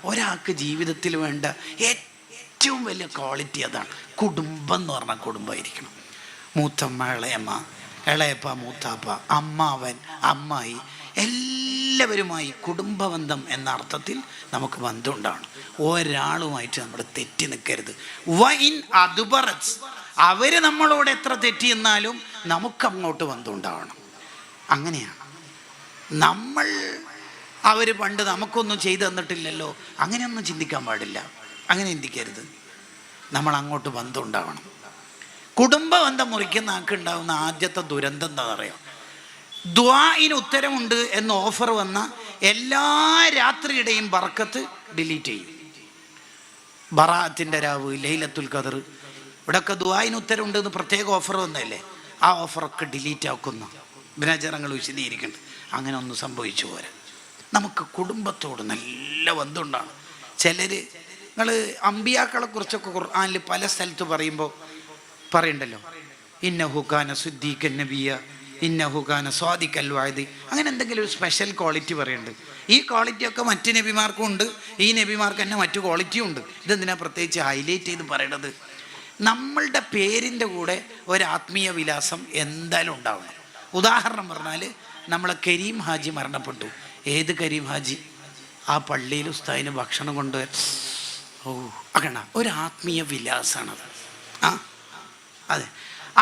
ഒരാൾക്ക് ജീവിതത്തിൽ വേണ്ട ഏറ്റവും വലിയ ക്വാളിറ്റി അതാണ്. കുടുംബം എന്ന് പറഞ്ഞാൽ കുടുംബമായിരിക്കണം. മൂത്തമ്മ, ഇളയമ്മ, ഇളയപ്പ, മൂത്താപ്പ, അമ്മാവൻ, അമ്മായി, എല്ലാവരുമായി കുടുംബബന്ധം എന്ന അർത്ഥത്തിൽ നമുക്ക് ബന്ധം ഉണ്ടാവണം. ഒരാളുമായിട്ട് നമ്മൾ തെറ്റി നിൽക്കരുത്. വൈൻ അതുബറസ്, അവർ നമ്മളോട് എത്ര തെറ്റി എന്നാലും നമുക്ക് അങ്ങോട്ട് ബന്ധം ഉണ്ടാവണം. അങ്ങനെയാണ് നമ്മൾ. അവർ പണ്ട് നമുക്കൊന്നും ചെയ്തു തന്നിട്ടില്ലല്ലോ, അങ്ങനെയൊന്നും ചിന്തിക്കാൻ പാടില്ല. അങ്ങനെ ചിന്തിക്കരുത്. നമ്മൾ അങ്ങോട്ട് ബന്ധം ഉണ്ടാവണം. കുടുംബബന്ധം മുറിക്കുന്ന ആൾക്ക് ഉണ്ടാകുന്ന ആദ്യത്തെ ദുരന്തം എന്താ പറയുക? ദുആഇന് ഉത്തരമുണ്ട് എന്ന് ഓഫർ വന്ന എല്ലാ രാത്രിയുടെയും ബർക്കത്ത് ഡിലീറ്റ് ചെയ്യും. ബറാഅത്തിൻ്റെ രാവ്, ലൈലത്തുൽ ഖദർ, ഇവിടെയൊക്കെ ദുആഇന് ഉത്തരമുണ്ട് എന്ന് പ്രത്യേക ഓഫർ വന്നതല്ലേ, ആ ഓഫറൊക്കെ ഡിലീറ്റ് ആക്കുന്ന വിനാചാരങ്ങൾ വിശദീകരിക്കുന്നുണ്ട്. അങ്ങനെ ഒന്നും സംഭവിച്ചു പോരാ. നമുക്ക് കുടുംബത്തോട് നല്ല ബന്ധമുണ്ടാണ്. ചിലർ, നിങ്ങൾ അമ്പിയാക്കളെ കുറിച്ചൊക്കെ ഖുർആനിൽ പല സ്ഥലത്ത് പറയുമ്പോൾ പറയണ്ടല്ലോ, ഇന്നഹു കാന സിദ്ദീഖൻ നബിയ, ഇന്നഹു കാന സ്വാദിഖൽ വഅദി, അങ്ങനെ എന്തെങ്കിലും ഒരു സ്പെഷ്യൽ ക്വാളിറ്റി പറയുന്നുണ്ട്. ഈ ക്വാളിറ്റിയൊക്കെ മറ്റ് നബിമാർക്കും ഉണ്ട്, ഈ നബിമാർക്ക് തന്നെ മറ്റു ക്വാളിറ്റിയും ഉണ്ട്. ഇതെന്തിനാ പ്രത്യേകിച്ച് ഹൈലൈറ്റ് ചെയ്ത് പറയണത്? നമ്മളുടെ പേരിൻ്റെ കൂടെ ഒരു ആത്മീയ വിലാസം എന്തായാലും ഉണ്ടാവണം. ഉദാഹരണം പറഞ്ഞാൽ, നമ്മളെ കരീം ഹാജി മരണപ്പെട്ടു. ഏത് കരീം ഹാജി? ആ പള്ളിയിൽ ഉസ്താദിന് ഭക്ഷണം കൊണ്ടുവരാൻ. ഓ, അങ്ങനെ ഒരു ആത്മീയ വിലാസമാണത്. ആ, അതെ.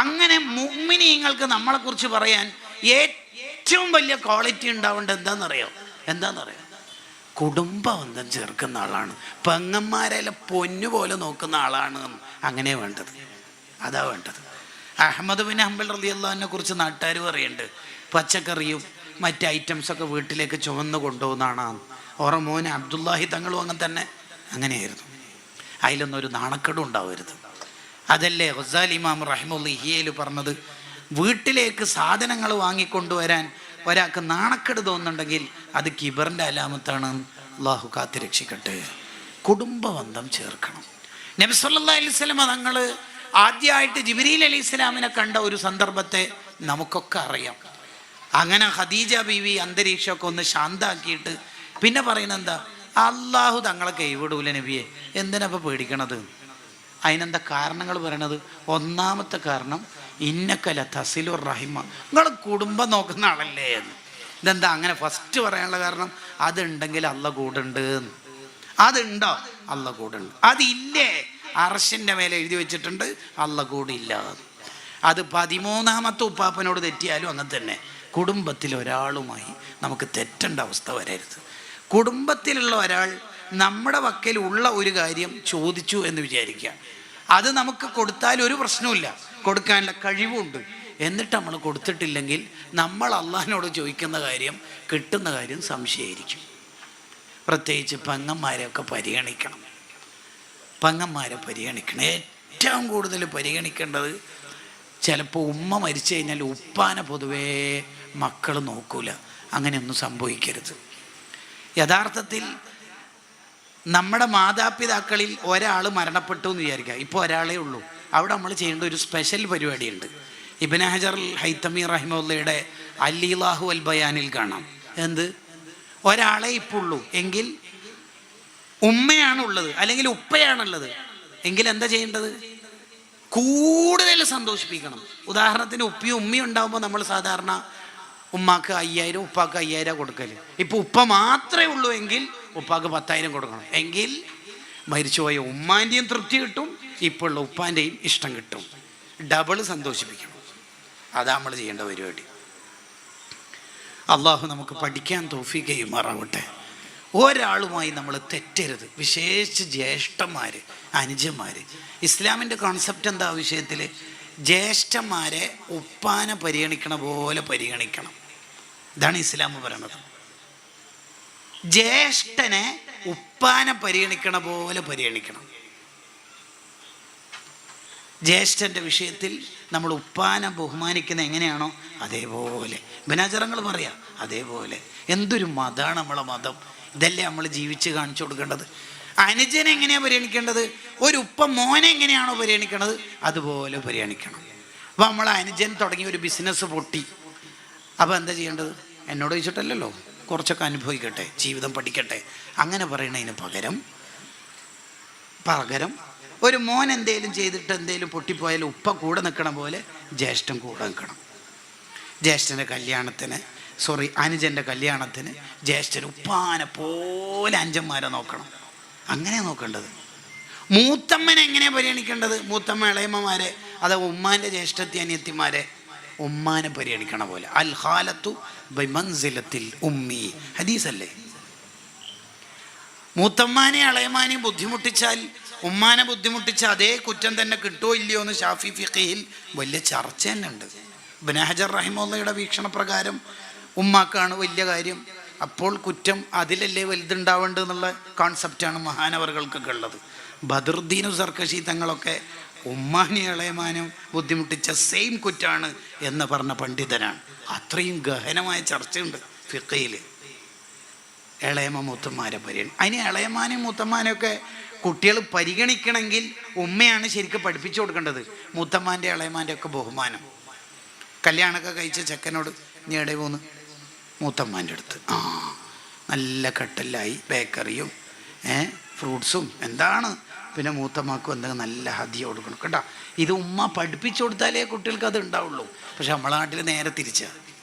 അങ്ങനെ മുഅ്മിനീങ്ങൾക്ക് നമ്മളെക്കുറിച്ച് പറയാൻ ഏറ്റവും വലിയ ക്വാളിറ്റി ഉണ്ടാവേണ്ടത് എന്താണെന്നറിയോ? കുടുംബബന്ധം ചേർക്കുന്ന ആളാണ്. പെങ്ങന്മാരെല്ലാം പൊന്നുപോലെ നോക്കുന്ന ആളാണ്. അങ്ങനെ വേണ്ടത്, അതാ വേണ്ടത്. അഹ്മദ് ബിൻ ഹംബൽ റളിയല്ലാഹു അൻഹുവിനെ കുറിച്ച് നാട്ടുകാർ പറയുന്നുണ്ട്, പച്ചക്കറിയും മറ്റ് ഐറ്റംസൊക്കെ വീട്ടിലേക്ക് ചുമന്ന് കൊണ്ടുപോകുന്നതാണ്. ഓരോ മോന് അബ്ദുല്ലാഹി തങ്ങളും അങ്ങനെ തന്നെ അങ്ങനെയായിരുന്നു. അതിലൊന്നും ഒരു നാണക്കേടും ഉണ്ടാവരുത്. അതല്ലേ ഗസാലി ഇമാം റഹിമഹുല്ലാഹി പറഞ്ഞത്, വീട്ടിലേക്ക് സാധനങ്ങൾ വാങ്ങിക്കൊണ്ടുവരാൻ ഒരാൾക്ക് നാണക്കേട് തോന്നുന്നുണ്ടെങ്കിൽ അത് കിബറിൻ്റെ അലാമത്താണ്. അള്ളാഹു കാത്ത് രക്ഷിക്കട്ടെ. കുടുംബബന്ധം ചേർക്കണം. നബി സല്ലല്ലാഹു അലൈഹി വസല്ലം തങ്ങൾ ആദ്യമായിട്ട് ജിബ്രീൽ അലൈഹിസ്സലാമിനെ കണ്ട ഒരു സന്ദർഭത്തെ നമുക്കൊക്കെ അറിയാം. അങ്ങനെ ഖദീജ ബീവി അന്തരീക്ഷമൊക്കെ ഒന്ന് ശാന്താക്കിയിട്ട് പിന്നെ പറയുന്നത് എന്താ? അള്ളാഹു തങ്ങളെ കൈവിടൂല നബിയെ, എന്തിനപ്പോൾ പേടിക്കണത്? അതിനെന്താ കാരണങ്ങൾ പറയണത്? ഒന്നാമത്തെ കാരണം, ഇന്നക്കല തസിലുർ റഹിമ, നിങ്ങൾ കുടുംബം നോക്കുന്ന ആളല്ലേ എന്ന്. ഇതെന്താ അങ്ങനെ ഫസ്റ്റ് പറയാനുള്ള കാരണം? അതുണ്ടെങ്കിൽ അള്ള കൂടുണ്ട്. അതുണ്ടോ? അള്ള കൂടുണ്ട്. അതില്ലേ? അർശിൻ്റെ മേലെ എഴുതി വെച്ചിട്ടുണ്ട് അള്ള കൂടില്ല. അത് 13ാമത്തെ ഉപ്പാപ്പനോട് തെറ്റിയാലും അങ്ങനെ തന്നെ. കുടുംബത്തിൽ ഒരാളുമായി നമുക്ക് തെറ്റേണ്ട അവസ്ഥ വരരുത്. കുടുംബത്തിലുള്ള ഒരാൾ നമ്മുടെ വക്കലുള്ള ഒരു കാര്യം ചോദിച്ചു എന്ന് വിചാരിക്കുക, അത് നമുക്ക് കൊടുത്താൽ ഒരു പ്രശ്നവുമില്ല, കൊടുക്കാനുള്ള കഴിവുണ്ട്. എന്നിട്ട് നമ്മൾ കൊടുത്തിട്ടില്ലെങ്കിൽ നമ്മൾ അള്ളാഹിനോട് ചോദിക്കുന്ന കാര്യം കിട്ടുന്ന കാര്യം സംശയമായിരിക്കും. പ്രത്യേകിച്ച് പെങ്ങന്മാരെയൊക്കെ പരിഗണിക്കണം. പെങ്ങന്മാരെ പരിഗണിക്കണം. ഏറ്റവും കൂടുതൽ പരിഗണിക്കേണ്ടത്, ചിലപ്പോൾ ഉമ്മ മരിച്ചു കഴിഞ്ഞാൽ ഉപ്പാനെ പൊതുവേ മക്കൾ നോക്കൂല. അങ്ങനെയൊന്നും സംഭവിക്കരുത്. യഥാർത്ഥത്തിൽ നമ്മുടെ മാതാപിതാക്കളിൽ ഒരാൾ മരണപ്പെട്ടു എന്ന് വിചാരിക്കുക, ഇപ്പോൾ ഒരാളേ ഉള്ളൂ. അവിടെ നമ്മൾ ചെയ്യേണ്ട ഒരു സ്പെഷ്യൽ പരിപാടിയുണ്ട്. ഇബ്നു ഹജർ ഹൈതമി റഹിമഹുല്ലയുടെ അൽ-ഇലാഹു വൽ ബയാനിൽ കാണാം. എന്ത്? ഒരാളെ ഇപ്പോൾ ഉള്ളൂ എങ്കിൽ ഉമ്മയാണുള്ളത് അല്ലെങ്കിൽ ഉപ്പയാണുള്ളത് എങ്കിൽ എന്താ ചെയ്യേണ്ടത്? കൂടുതൽ സന്തോഷിപ്പിക്കണം. ഉദാഹരണത്തിന് ഉപ്പയും ഉമ്മയും ഉണ്ടാകുമ്പോൾ നമ്മൾ സാധാരണ ഉമ്മാക്ക് 5000 ഉപ്പാക്ക് 5000 കൊടുക്കൽ. ഇപ്പോൾ ഉപ്പ മാത്രമേ ഉള്ളൂ എങ്കിൽ ഉപ്പാക്ക് 10,000 കൊടുക്കണം. എങ്കിൽ മരിച്ചുപോയ ഉമ്മാൻ്റെയും തൃപ്തി കിട്ടും, ഇപ്പോൾ ഉള്ള ഉപ്പാൻ്റെയും ഇഷ്ടം കിട്ടും. ഡബിൾ സന്തോഷിപ്പിക്കണം. അതാ നമ്മൾ ചെയ്യേണ്ട പരിപാടി. അള്ളാഹു നമുക്ക് പഠിക്കാൻ തൗഫീഖ് ചെയ്യുമാറാവട്ടെ. ഒരാളുമായി നമ്മൾ തെറ്റരുത്, വിശേഷിച്ച് ജ്യേഷ്ഠന്മാർ, അനുജന്മാർ. ഇസ്ലാമിൻ്റെ കോൺസെപ്റ്റ് എന്താ വിഷയത്തിൽ? ജ്യേഷ്ഠന്മാരെ ഉപ്പാനെ പരിഗണിക്കണ പോലെ പരിഗണിക്കണം. ഇതാണ് ഇസ്ലാം പറയുന്നത്. ജ്യേഷ്ഠനെ ഉപ്പാനെ പരിഗണിക്കണ പോലെ പരിഗണിക്കണം. ജ്യേഷ്ഠൻ്റെ വിഷയത്തിൽ നമ്മൾ ഉപ്പാനെ ബഹുമാനിക്കുന്ന എങ്ങനെയാണോ അതേപോലെ, ബനാചരങ്ങൾ പറയാം അതേപോലെ. എന്തൊരു മതമാണ് നമ്മളെ മതം! ഇതല്ലേ നമ്മൾ ജീവിച്ച് കാണിച്ചു കൊടുക്കേണ്ടത്. അനുജനെ എങ്ങനെയാണ് പരിഗണിക്കേണ്ടത്? ഒരു ഉപ്പ മോനെ എങ്ങനെയാണോ പരിഗണിക്കേണ്ടത് അതുപോലെ പരിഗണിക്കണം. അപ്പോൾ നമ്മൾ അനുജൻ തുടങ്ങിയ ഒരു ബിസിനസ് പൊട്ടി, അപ്പോൾ എന്താ ചെയ്യേണ്ടത്? എന്നോട് ചോദിച്ചിട്ടല്ലല്ലോ, കുറച്ചൊക്കെ അനുഭവിക്കട്ടെ, ജീവിതം പഠിക്കട്ടെ, അങ്ങനെ പറയണതിന് പകരം ഒരു മോൻ എന്തേലും ചെയ്തിട്ട് എന്തേലും പൊട്ടിപ്പോയാൽ ഉപ്പ കൂടെ നിൽക്കണ പോലെ ജ്യേഷ്ഠൻ കൂടെ നിൽക്കണം. ജ്യേഷ്ഠൻ്റെ കല്യാണത്തിന് അനുജൻ്റെ കല്യാണത്തിന് ജ്യേഷ്ഠൻ ഉപ്പാനെ പോലെ അനുജന്മാരെ നോക്കണം. അങ്ങനെ നോക്കേണ്ടത്. മൂത്തമ്മനെ എങ്ങനെയാണ് പരിഗണിക്കേണ്ടത്? മൂത്തമ്മ ഇളയമ്മമാരെ, അഥവാ ഉമ്മാൻ്റെ ജ്യേഷ്ഠത്തി അനിയത്തിമാരെ ഉമ്മാനെ പരിഗണിക്കണ പോലെ. അൽ ഖാലത്തു ബിമൻസിലത്തിൽ ഉമ്മി, ഹദീസല്ലേ. മൂത്തമ്മാനെ ഇളയമാനെയും ബുദ്ധിമുട്ടിച്ചാൽ, ഉമ്മാനെ ബുദ്ധിമുട്ടിച്ച അതേ കുറ്റം തന്നെ കിട്ടുമോ ഇല്ലയോ എന്ന് ഷാഫി ഫിഖിൽ വലിയ ചർച്ച തന്നെ ഉണ്ട്. ഇബ്നു ഹജർ റഹിമഹുള്ളയുടെ വീക്ഷണപ്രകാരം ഉമ്മാക്കാണ് വലിയ കാര്യം, അപ്പോൾ കുറ്റം അതിലല്ലേ വലുതുണ്ടാവേണ്ടത് എന്നുള്ള കോൺസെപ്റ്റാണ് മഹാനവറുകൾക്കൊക്കെ ഉള്ളത്. ബദറുദ്ദീനു സർക്കശി തങ്ങളൊക്കെ ഉമ്മാനെ ഇളയമാനും ബുദ്ധിമുട്ടിച്ച സെയിം കുറ്റാണ് എന്ന് പറഞ്ഞ പണ്ഡിതനാണ്. അത്രയും ഗഹനമായ ചർച്ചയുണ്ട് ഫിഖിൽ. ഇളയമ്മ മൂത്തന്മാരെ അതിന് ഇളയമാനും മൂത്തമ്മാനെയൊക്കെ കുട്ടികൾ പരിഗണിക്കണമെങ്കിൽ ഉമ്മയാണ് ശരിക്കും പഠിപ്പിച്ചു കൊടുക്കേണ്ടത്. മൂത്തമ്മാൻ്റെ ഇളയമാൻ്റെ ഒക്കെ ബഹുമാനം. കല്യാണമൊക്കെ കഴിച്ച ചെക്കനോട് ഞേടെ പോന്ന് മൂത്തമ്മാൻ്റെ അടുത്ത് നല്ല കട്ടലായി ബേക്കറിയും ഫ്രൂട്ട്സും എന്താണ്, പിന്നെ മൂത്തമ്മക്കും എന്തെങ്കിലും നല്ല ഹദിയ കൊടുക്കണം കേട്ടോ. ഇത് ഉമ്മ പഠിപ്പിച്ചു കൊടുത്താലേ കുട്ടികൾക്ക് അത് ഉണ്ടാവുള്ളൂ. പക്ഷെ നമ്മളെ നാട്ടിൽ നേരെ തിരിച്ചാ.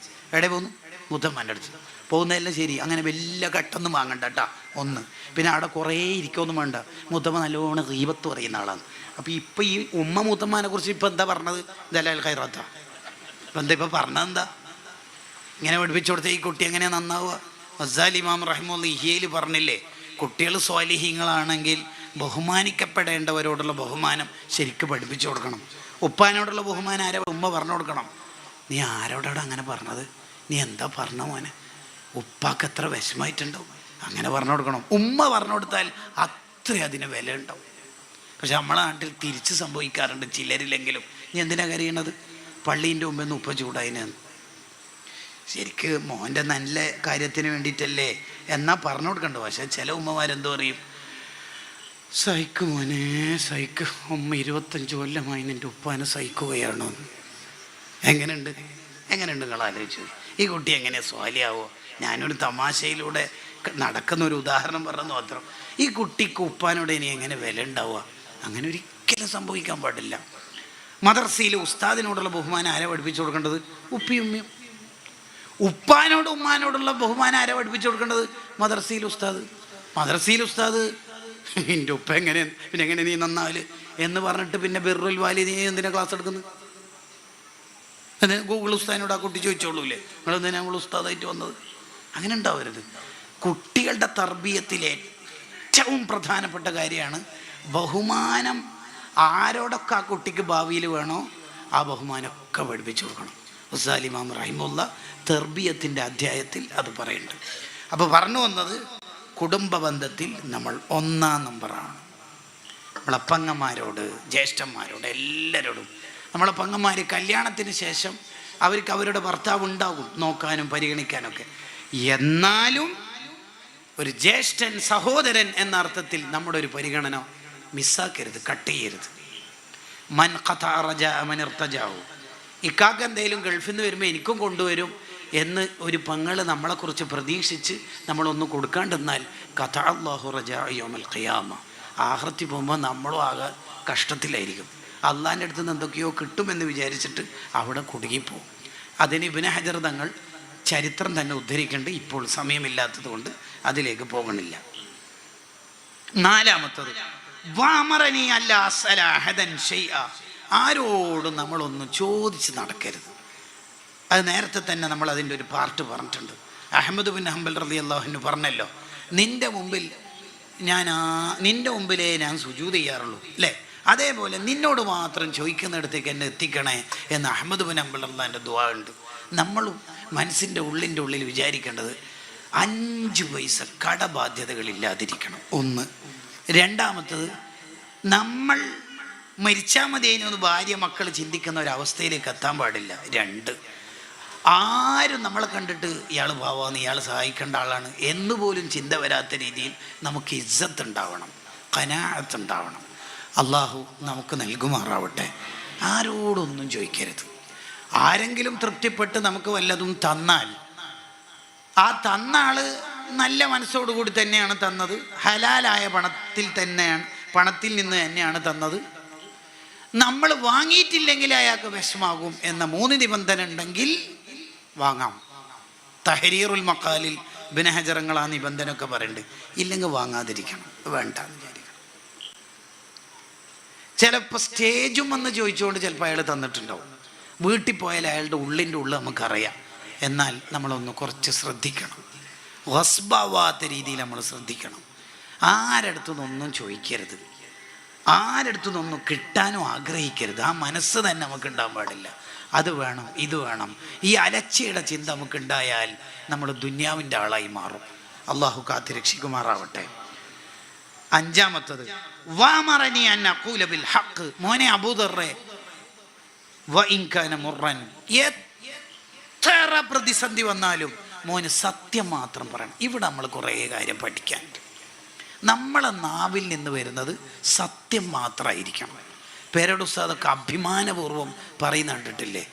എവിടെ പോന്നു? മൂത്തമ്മാൻ്റെ അടുത്ത് പോകുന്നതെല്ലാം ശരി, അങ്ങനെ വലിയ കട്ടൊന്നും വാങ്ങണ്ട കേട്ടോ ഒന്ന്. പിന്നെ അവിടെ കുറേ ഇരിക്കൊന്നും വേണ്ട. മൂത്തമ്മ നല്ലോണം ഗീബത്ത് പറയുന്ന ആളാണ്. അപ്പോൾ ഇപ്പം ഈ ഉമ്മ മൂത്തമ്മാനെ കുറിച്ച് ഇപ്പം എന്താ പറഞ്ഞത്? ദലാൽ ഖൈറാത്ത ഇപ്പം എന്താ ഇപ്പം പറഞ്ഞതെന്താ? ഇങ്ങനെ പഠിപ്പിച്ചു കൊടുത്ത ഈ കുട്ടി എങ്ങനെയാണ് നന്നാവുക? ഗസാലി ഇമാം റഹിമഹുല്ലാഹി ഇഹ്യയിൽ പറഞ്ഞില്ലേ, കുട്ടികൾ സ്വാലിഹീങ്ങളാണെങ്കിൽ ബഹുമാനിക്കപ്പെടേണ്ടവരോടുള്ള ബഹുമാനം ശരിക്കും പഠിപ്പിച്ചു കൊടുക്കണം. ഉപ്പാനോടുള്ള ബഹുമാനം ആരെ? ഉമ്മ പറഞ്ഞു കൊടുക്കണം. നീ ആരോടാണ് അങ്ങനെ പറഞ്ഞത്? നീ എന്താ പറഞ്ഞ മോനെ? ഉപ്പാക്ക് എത്ര വിഷമമായിട്ടുണ്ടാവും. അങ്ങനെ പറഞ്ഞു കൊടുക്കണം. ഉമ്മ പറഞ്ഞു കൊടുത്താൽ അത്ര അതിന് വില ഉണ്ടാവും. പക്ഷെ നമ്മളെ നാട്ടിൽ തിരിച്ച് സംഭവിക്കാറുണ്ട് ചിലരിലെങ്കിലും. നീ എന്തിനാ കരയണത്? പള്ളീൻ്റെ മുമ്പിൽ നിന്ന് ഉപ്പ ചൂടായിനെന്ന്. ശരിക്ക് മോൻ്റെ നല്ല കാര്യത്തിന് വേണ്ടിയിട്ടല്ലേ എന്നാൽ പറഞ്ഞു കൊടുക്കണ്ട. പക്ഷെ ചില ഉമ്മമാരെന്തോ പറയും, സഹിക്കും മോനെ സഹിക്കും, ഉമ്മ 25 കൊല്ലമായി നിൻ്റെ ഉപ്പാനെ സഹിക്കുകയാണോ? എങ്ങനെയുണ്ട് നിങ്ങൾ ആലോചിച്ചു? ഈ കുട്ടി എങ്ങനെ സ്വാലിയാവോ? ഞാനൊരു തമാശയിലൂടെ നടക്കുന്നൊരു ഉദാഹരണം പറഞ്ഞു മാത്രം. ഈ കുട്ടിക്ക് ഉപ്പാനോട് ഇനി എങ്ങനെ വില ഉണ്ടാവുക? അങ്ങനെ ഒരിക്കലും സംഭവിക്കാൻ പാടില്ല. മദർസയിൽ ഉസ്താദിനോടുള്ള ബഹുമാനം ആരെ പഠിപ്പിച്ചു കൊടുക്കേണ്ടത്? ഉപ്പയും ഉമ്മയും. ഉപ്പാനോട് ഉമ്മാനോടുള്ള ബഹുമാനം ആരെ പഠിപ്പിച്ചു കൊടുക്കേണ്ടത്? മദർസയിൽ ഉസ്താദ് എൻ്റെ ഉപ്പ എങ്ങനെ, പിന്നെ എങ്ങനെ നീ നന്നാവല് എന്ന് പറഞ്ഞിട്ട് പിന്നെ ബിർറുൽ വാലിദൈൻ നീ എന്തിനാ ക്ലാസ് എടുക്കുന്നത്? ഗൂഗിൾ ഉസ്താദിനോട് ആ കുട്ടി ചോദിച്ചോളൂല്ലേ, നിങ്ങളെന്തിനാ നമ്മൾ ഉസ്താദായിട്ട് വന്നത്? അങ്ങനെ ഉണ്ടാവരുത്. കുട്ടികളുടെ തർബീയത്തിൽ ഏറ്റവും പ്രധാനപ്പെട്ട കാര്യമാണ് ബഹുമാനം. ആരോടൊക്കെ ആ കുട്ടിക്ക് ഭാവിയിൽ വേണോ ആ ബഹുമാനമൊക്കെ പഠിപ്പിച്ചു കൊടുക്കണം. ഗസാലി ഇമാം റഹിമഹുല്ലാഹ് തർബീയത്തിൻ്റെ അധ്യായത്തിൽ അത് പറയുന്നുണ്ട്. അപ്പോൾ പറഞ്ഞു വന്നത്, കുടുംബ ബന്ധത്തിൽ നമ്മൾ 1-ാം നമ്പറാണ്. നമ്മളെ പങ്ങന്മാരോട്, ജ്യേഷ്ഠന്മാരോട്, എല്ലാവരോടും. നമ്മളെ പങ്ങന്മാർ കല്യാണത്തിന് ശേഷം അവർക്ക് അവരുടെ ഭർത്താവ് ഉണ്ടാകും നോക്കാനും പരിഗണിക്കാനൊക്കെ. എന്നാലും ഒരു ജ്യേഷ്ഠൻ, സഹോദരൻ എന്ന അർത്ഥത്തിൽ നമ്മുടെ ഒരു പരിഗണന മിസ്സാക്കരുത്, കട്ട് ചെയ്യരുത്. മൻ ഖതഅ റജാ മൻ ഇർതജാഉ. ഇക്കാക്ക് എന്തെങ്കിലും ഗൾഫിൽ നിന്ന് വരുമ്പോൾ എനിക്കും കൊണ്ടുവരും എന്ന് ഒരു പങ്ങൾ നമ്മളെക്കുറിച്ച് പ്രതീക്ഷിച്ച് നമ്മളൊന്ന് കൊടുക്കാണ്ടെന്നാൽ ഖതഅ അല്ലാഹു റജാ യൗമൽ ഖിയാമ. ആഖിറത്തിൽ പോകുമ്പോൾ നമ്മളും ആകെ കഷ്ടത്തിലായിരിക്കും. അള്ളാഹിൻ്റെ അടുത്ത് നിന്ന് എന്തൊക്കെയോ കിട്ടുമെന്ന് വിചാരിച്ചിട്ട് അവിടെ കുടുങ്ങിപ്പോവും. അതിന് ഇബ്നു ഹജർ തങ്ങൾ ചരിത്രം തന്നെ ഉദ്ധരിക്കേണ്ട, ഇപ്പോൾ സമയമില്ലാത്തത് കൊണ്ട് അതിലേക്ക് പോകണില്ല. 4-മത്തത്, വഅമറനി അല്ലാ അസ്അല അഹദൻ ശൈഅ. ആരോടും നമ്മളൊന്നും ചോദിച്ച് നടക്കരുത്. അത് നേരത്തെ തന്നെ നമ്മൾ അതിൻ്റെ ഒരു പാർട്ട് പറഞ്ഞിട്ടുണ്ട്. അഹ്മദ് ബിൻ ഹംബൽ റളിയല്ലാഹു അൻഹു പറഞ്ഞല്ലോ, നിൻ്റെ മുമ്പിലേ ഞാൻ സുജൂദ് ചെയ്യാറുള്ളൂ അല്ലേ, അതേപോലെ നിന്നോട് മാത്രം ചോദിക്കുന്നിടത്തേക്ക് എന്നെ എത്തിക്കണേ എന്ന് അഹ്മദ് ബിൻ ഹംബൽ അള്ളാഹിൻ്റെ ദുആ ഉണ്ട്. നമ്മളും മനസ്സിൻ്റെ ഉള്ളിൽ വിചാരിക്കേണ്ടത് 5 പൈസ കടബാധ്യതകളില്ലാതിരിക്കണം. 1. 2-മത്തത്, നമ്മൾ മരിച്ചാൽ മതിയെന്ന് ഭാര്യ മക്കൾ ചിന്തിക്കുന്ന ഒരവസ്ഥയിലേക്ക് എത്താൻ പാടില്ല. 2, ആരും നമ്മളെ കണ്ടിട്ട് ഇയാൾ പാവാന്ന്, ഇയാൾ സഹായിക്കേണ്ട ആളാണ് എന്നുപോലും ചിന്ത വരാത്ത രീതിയിൽ നമുക്ക് ഇസ്സത്ത് ഉണ്ടാവണം, ഖനാഅത്ത് ഉണ്ടാവണം. അള്ളാഹു നമുക്ക് നൽകുമാറാവട്ടെ. ആരോടൊന്നും ചോദിക്കരുത്. ആരെങ്കിലും തൃപ്തിപ്പെട്ട് നമുക്ക് വല്ലതും തന്നാൽ ആ തന്ന ആള് നല്ല മനസ്സോടുകൂടി തന്നെയാണ് തന്നത്, ഹലാലായ പണത്തിൽ നിന്ന് തന്നെയാണ് തന്നത്. നമ്മൾ വാങ്ങിയിട്ടില്ലെങ്കിൽ അയാൾക്ക് വിഷമാകും എന്ന 3 നിബന്ധന ഉണ്ടെങ്കിൽ വാങ്ങാം. തഹരീറുൽ മഖാലിൽ ഇബ്നു ഹജറങ്ങൾ ആ നിബന്ധന ഒക്കെ പറയുന്നുണ്ട്. ഇല്ലെങ്കിൽ വാങ്ങാതിരിക്കണം, വേണ്ട എന്ന് വിചാരിക്കണം. ചിലപ്പോൾ സ്റ്റേജും വന്ന് ചോദിച്ചുകൊണ്ട് ചിലപ്പോൾ അയാൾ തന്നിട്ടുണ്ടാവും. വീട്ടിൽ പോയാൽ അയാളുടെ ഉള്ളിൻ്റെ ഉള്ളിൽ നമുക്കറിയാം. എന്നാൽ നമ്മളൊന്ന് കുറച്ച് ശ്രദ്ധിക്കണം, വസ്ബാവാത്ത രീതിയിൽ നമ്മൾ ശ്രദ്ധിക്കണം. ആരടുത്തുനിന്നൊന്നും ചോദിക്കരുത്, ആരടുത്തുനിന്നൊന്നും കിട്ടാനും ആഗ്രഹിക്കരുത്. ആ മനസ്സ് തന്നെ നമുക്ക് ഉണ്ടാകാൻ പാടില്ല. അത് വേണം, ഇത് വേണം, ഈ അലച്ചയുടെ ചിന്ത നമുക്കുണ്ടായാൽ നമ്മൾ ദുന്യാവിൻ്റെ ആളായി മാറും. അള്ളാഹു കാത്ത് രക്ഷിക്കുമാറാവട്ടെ. 5-മത്തത് വഅമറനി അൻ അഖൂല ബിൽ ഹഖ്. മോനെ അബൂദർറെ, വഇൻ കാന മുർറൻ, എത്ര പ്രതിസന്ധി വന്നാലും മോന് സത്യം മാത്രം പറയണം. ഇവിടെ നമ്മൾ കുറേ കാര്യം പഠിക്കാനുണ്ട്. നമ്മളെ നാവിൽ നിന്ന് വരുന്നത് സത്യം മാത്രമായിരിക്കണം. പേരോട് ഉസ്താദൊക്കെ അഭിമാനപൂർവ്വം പറയുന്ന കണ്ടിട്ടില്ലേ?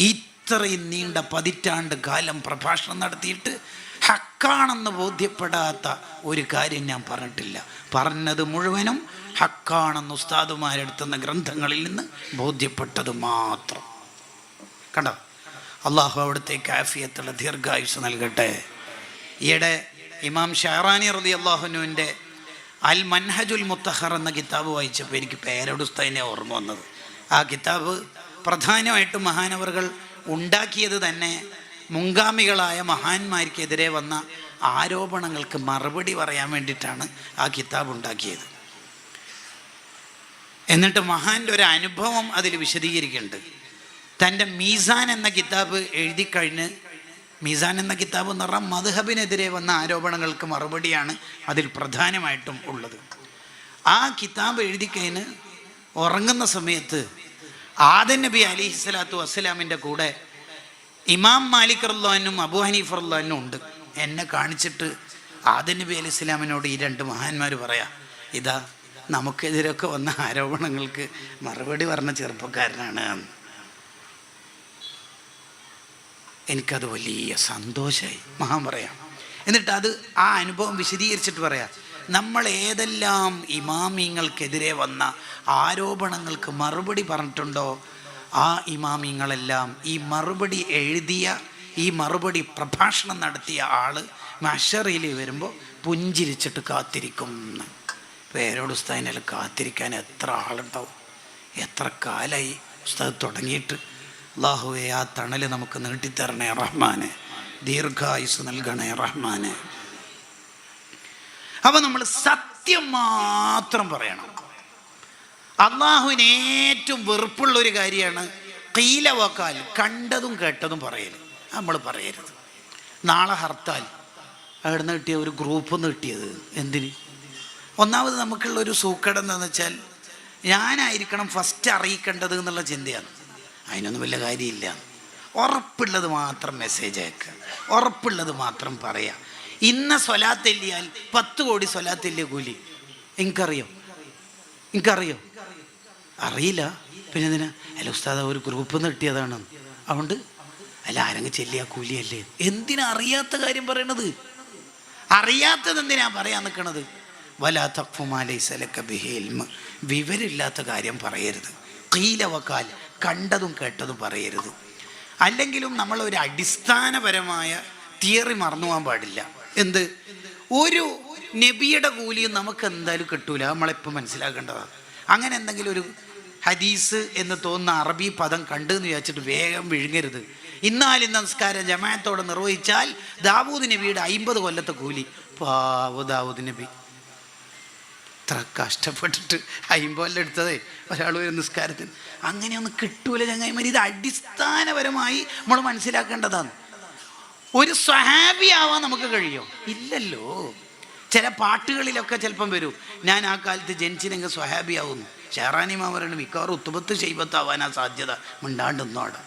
ഇത്രയും നീണ്ട 10 കാലം പ്രഭാഷണം നടത്തിയിട്ട് ഹക്കാണെന്ന് ബോധ്യപ്പെടാത്ത ഒരു കാര്യം ഞാൻ പറഞ്ഞിട്ടില്ല. പറഞ്ഞത് മുഴുവനും ഹക്കാണെന്ന് ഉസ്താദുമാരെടുത്തുന്ന ഗ്രന്ഥങ്ങളിൽ നിന്ന് ബോധ്യപ്പെട്ടത് മാത്രം. കണ്ടോ? അള്ളാഹു അവിടുത്തേക്ക് ആഫിയത്തുള്ള ദീർഘായുസ് നൽകട്ടെ. ഈയിടെ ഇമാം ഷഹറാനി റളിയല്ലാഹു അൻഹുവിൻ്റെ അൽ മൻഹജുൽ മുത്തഹർ എന്ന കിതാബ് വായിച്ചപ്പോൾ എനിക്ക് പേരോട് ഉസ്താദിനെ ഓർമ്മ വന്നത്. ആ കിതാബ് പ്രധാനമായിട്ടും മഹാനവറുകൾ ഉണ്ടാക്കിയത് തന്നെ മുൻഗാമികളായ മഹാന്മാർക്കെതിരെ വന്ന ആരോപണങ്ങൾക്ക് മറുപടി പറയാൻ വേണ്ടിയിട്ടാണ് ആ കിതാബ് ഉണ്ടാക്കിയത്. എന്നിട്ട് മഹാൻ്റെ ഒരു അനുഭവം അതിൽ വിശദീകരിക്കുന്നുണ്ട്. തൻ്റെ മീസാൻ എന്ന കിതാബ് എഴുതിക്കഴിഞ്ഞ്, മീസാൻ എന്ന കിതാബ് എന്ന് പറഞ്ഞാൽ മദ്ഹബിനെതിരെ വന്ന ആരോപണങ്ങൾക്ക് മറുപടിയാണ് അതിൽ പ്രധാനമായിട്ടും ഉള്ളത്. ആ കിതാബ് എഴുതിക്കഴിഞ്ഞ് ഉറങ്ങുന്ന സമയത്ത് ആദം നബി അലൈഹിസ്സലാത്തു വസ്സലാമിൻ്റെ കൂടെ ഇമാം മാലിക് റളിയല്ലാഹു അബൂ ഹനീഫ റളിയല്ലാഹു ഉണ്ട്. എന്നെ കാണിച്ചിട്ട് ആദം നബി അലൈഹി സ്വലാമിനോട് ഈ 2 മഹാന്മാർ പറയാ, ഇതാ നമുക്കെതിരൊക്കെ വന്ന ആരോപണങ്ങൾക്ക് മറുപടി പറഞ്ഞ ചെറുപ്പക്കാരനാണ്. എനിക്കത് വലിയ സന്തോഷമായി. മഹാൻ പറയാം. എന്നിട്ട് ആ അനുഭവം വിശദീകരിച്ചിട്ട് പറയാം, നമ്മൾ ഏതെല്ലാം ഇമാമിങ്ങൾക്കെതിരെ വന്ന ആരോപണങ്ങൾക്ക് മറുപടി പറഞ്ഞിട്ടുണ്ടോ, ആ ഇമാമിങ്ങളെല്ലാം ഈ മറുപടി എഴുതിയ, ഈ മറുപടി പ്രഭാഷണം നടത്തിയ ആള് മഹ്ശറിൽ വരുമ്പോൾ പുഞ്ചിരിച്ചിട്ട് കാത്തിരിക്കും. പേരോട് ഉസ്താദിനെ കാത്തിരിക്കാൻ എത്ര ആളുണ്ടാവും, എത്ര കാലമായി ഉസ്താദ് തുടങ്ങിയിട്ട്. അല്ലാഹുവേ, ആ തണല് നമുക്ക് നീട്ടിത്തരണേ റഹ്മാനെ, ദീർഘായുസ് നൽകണേ റഹ്മാനെ. അപ്പം നമ്മൾ സത്യം മാത്രം പറയണം. അള്ളാഹുവിന് ഏറ്റവും വെറുപ്പുള്ളൊരു കാര്യമാണ് ഖീല വഖാൽ, കണ്ടതും കേട്ടതും പറയൽ. നമ്മൾ പറയരുത്. നാളെ ഹർത്താൽ, അവിടെ നിന്ന് കിട്ടിയ ഒരു ഗ്രൂപ്പ് നിന്ന് കിട്ടിയത് എന്തിന്? ഒന്നാമത് നമുക്കുള്ളൊരു സൂക്കേട് എന്താണെന്ന് വെച്ചാൽ ഞാനായിരിക്കണം ഫസ്റ്റ് അറിയിക്കേണ്ടത് എന്നുള്ള ചിന്തയാണ്. അതിനൊന്നും വലിയ കാര്യമില്ല. ഉറപ്പുള്ളത് മാത്രം മെസ്സേജ് അയക്കുക, ഉറപ്പുള്ളത് മാത്രം പറയാം. ഇന്ന സ്വലാത്തെല്ലിയാൽ 10 കോടി സ്വലാത്തെല്ലിയ കൂലി. എനിക്കറിയോ? അറിയില്ല. പിന്നെ എന്തിനാ? അല്ല ഉസ്താദ് ഒരു ഗ്രൂപ്പ് നിന്ന് കിട്ടിയതാണ്, അതുകൊണ്ട് അല്ല ആരെങ്കിലും ചെല്ലിയ കൂലിയല്ലേ. എന്തിനാ അറിയാത്ത കാര്യം പറയണത്? അറിയാത്തത് എന്തിനാ പറയാൻ നിൽക്കണത്? വലാ തഖ്ഫു മാ ലൈസ ലക ബിഹി ഇൽമ്, വിവരമില്ലാത്ത കാര്യം പറയരുത്. ഖീല വഖാൽ, കണ്ടതും കേട്ടതും പറയരുത്. അല്ലെങ്കിലും നമ്മളൊരു അടിസ്ഥാനപരമായ തിയറി മറന്നു പോകാൻ പാടില്ല. എന്ത്? ഒരു നബിയുടെ കൂലിയും നമുക്ക് എന്തായാലും കിട്ടൂല, നമ്മളിപ്പോൾ മനസ്സിലാക്കേണ്ടതാണ്. അങ്ങനെ എന്തെങ്കിലും ഒരു ഹദീസ് എന്ന് തോന്നുന്ന അറബി പദം കണ്ടെന്ന് വിചാരിച്ചിട്ട് വേഗം വിഴുങ്ങരുത്. ഇന്നാലും നമസ്കാരം ജമാഅത്തോടെ നിർവഹിച്ചാൽ ദാവൂദ് നബിയുടെ 50 കൊല്ലത്തെ കൂലി. പാവ ദാവൂദ് നബി ഇത്ര കഷ്ടപ്പെട്ടിട്ട് 50 കൊല്ലം എടുത്തതേ ഒരാൾ ഒരു നിസ്കാരത്തിന്. അങ്ങനെയൊന്നും കിട്ടൂല ചങ്ങായിമാർ. ഇത് അടിസ്ഥാനപരമായി നമ്മൾ മനസ്സിലാക്കേണ്ടതാണ്. ഒരു സ്വഹാബിയാവാൻ നമുക്ക് കഴിയോ? ഇല്ലല്ലോ. ചില പാട്ടുകളിലൊക്കെ ചിലപ്പം വരും, ഞാൻ ആ കാലത്ത് ജനിച്ചിനെങ്കിൽ സ്വഹാബിയാവുന്നു. ഷെഹറാനിമാ പറയുന്നത് മിക്കവാറും ഉത്തുബത്ത് ശൈബത്താവാനാ സാധ്യത. മിണ്ടാണ്ടെന്നോടെ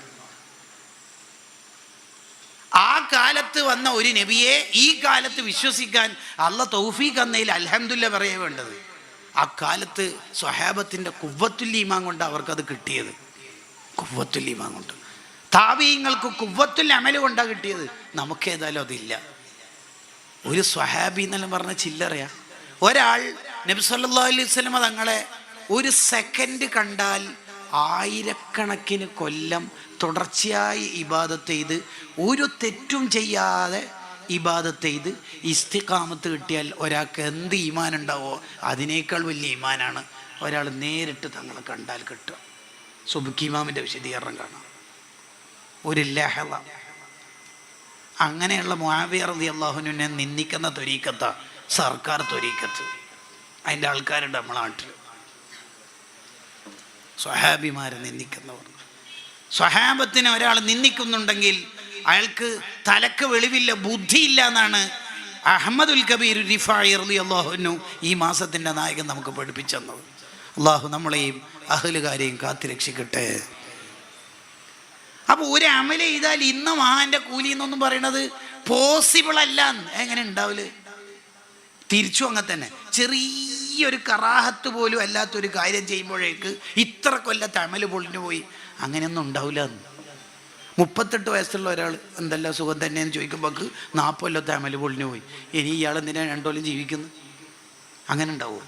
ആ കാലത്ത് വന്ന ഒരു നബിയെ ഈ കാലത്ത് വിശ്വസിക്കാൻ അള്ളാഹ് തൗഫീഖ് തന്നതിൽ അൽഹംദുലില്ലാഹ് പറയേ വേണ്ടത്. ആ കാലത്ത് സ്വഹാബത്തിൻ്റെ ഖുവ്വത്തുൽ ഈമാൻ കൊണ്ട് അവർക്കത് കിട്ടിയത്. ഖുവ്വത്തുൽ ഈമാൻ കൊണ്ട് താബീങ്ങൾക്ക് കുവ്വത്തുൽ അമൽ കൊണ്ടാ കിട്ടിയത്, നമുക്കേതായാലും അതില്ല. ഒരു സ്വഹാബി എന്നെല്ലാം പറഞ്ഞ ചില്ലറയാ. ഒരാൾ നബി സല്ലല്ലാഹു അലൈഹി വസല്ലം തങ്ങളെ ഒരു സെക്കൻഡ് കണ്ടാൽ ആയിരക്കണക്കിന് കൊല്ലം തുടർച്ചയായി ഇബാദത്ത് ചെയ്ത് ഒരു തെറ്റും ചെയ്യാതെ ഇബാദത്ത് ചെയ്ത് ഇസ്തിഖാമത്ത് കിട്ടിയാൽ ഒരാൾക്ക് എന്ത് ഈമാൻ ഉണ്ടാവോ അതിനേക്കാൾ വലിയ ഈമാനാണ് ഒരാൾ നേരിട്ട് തങ്ങളെ കണ്ടാൽ കിട്ടുക. സുബ്കി ഇമാമിൻ്റെ വിശദീകരണം കാണാം. ഒരു ലഹള. അങ്ങനെയുള്ള മുആവിയ റളിയല്ലാഹുവിനെ നിന്ദിക്കുന്ന ത്വരീഖത്ത സർക്കാർ ത്വരീഖത്ത്. അതിൻ്റെ ആൾക്കാരുണ്ട് നമ്മളെ നാട്ടിൽ, സ്വഹാബിമാരെ നിന്ദിക്കുന്നവർ. സ്വഹാബത്തിനെ ഒരാൾ നിന്ദിക്കുന്നുണ്ടെങ്കിൽ അയാൾക്ക് തലക്ക് വെളിവില്ല, ബുദ്ധിയില്ല എന്നാണ് അഹ്മദുൽ കബീർ റിഫായി റളിയല്ലാഹു അൻഹു ഈ മാസത്തിൻ്റെ നായകൻ നമുക്ക് പഠിപ്പിച്ചു തന്നത്. അള്ളാഹു നമ്മളെയും അഹ്ലുകാരെയും കാത്തുരക്ഷിക്കട്ടെ. അപ്പോൾ ഒരു അമല് ചെയ്താൽ ഇന്ന് മഹാന്റെ കൂലി എന്നൊന്നും പറയണത് പോസിബിൾ അല്ല. എങ്ങനെ ഉണ്ടാവില്ല? തിരിച്ചു അങ്ങനെ തന്നെ. ചെറിയൊരു കറാഹത്ത് പോലും അല്ലാത്തൊരു കാര്യം ചെയ്യുമ്പോഴേക്ക് ഇത്ര കൊല്ലത്തെ അമല് പൊളിഞ്ഞു പോയി, അങ്ങനെയൊന്നും ഉണ്ടാവില്ല. 38 വയസ്സുള്ള ഒരാൾ എന്തെല്ലാം സുഖം തന്നെയെന്ന് ചോദിക്കുമ്പോൾ 40 കൊല്ലത്തെ അമല് പൊളിഞ്ഞു പോയി, ഇനി ഇയാൾ എന്തിനാ 2 കൊല്ലം ജീവിക്കുന്നു? അങ്ങനെ ഉണ്ടാവുമോ?